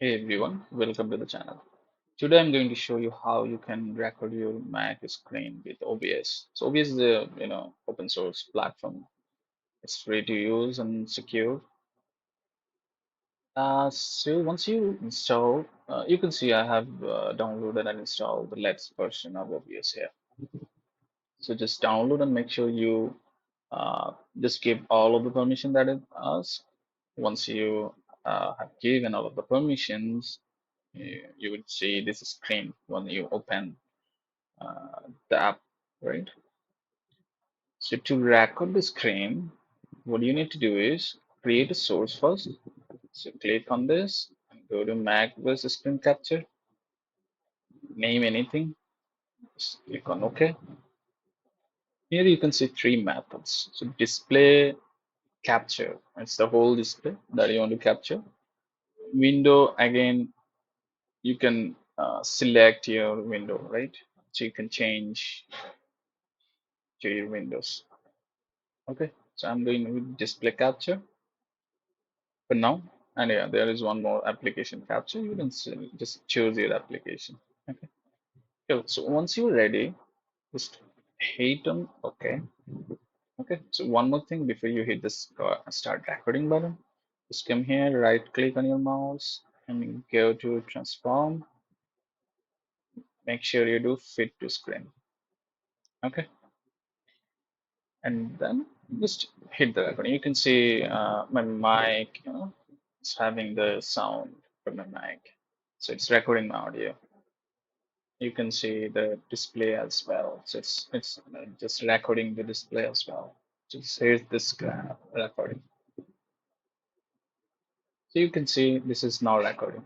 Hey everyone, welcome to the channel. Today I'm going to show you how you can record your Mac screen with OBS. So OBS is a open source platform. It's free to use and secure. So once you install, you can see I have downloaded and installed the latest version of OBS here. So just download and make sure you just give all of the permission that it asks. Once you have given all of the permissions, you would see this screen when you open the app, right? So to record the screen, what you need to do is create a source first. So click on this and go to macOS screen capture, name anything, just click on OK. Here you can see three methods. So display capture, it's the whole display that you want to capture. Window, again, you can select your window, right? So you can change to your windows. Okay, so I'm doing with display capture for now. And yeah, there is one more application capture. You can just choose your application. Okay, so once you're ready, just hit on OK. Okay, so one more thing before you hit this start recording button, just come here, right click on your mouse and go to transform. Make sure you do fit to screen. Okay, and then just hit the recording. You can see my mic, it's having the sound from my mic. So it's recording my audio. You can see the display as well. So it's just recording the display as well. Just here's this recording. So you can see this is now recording.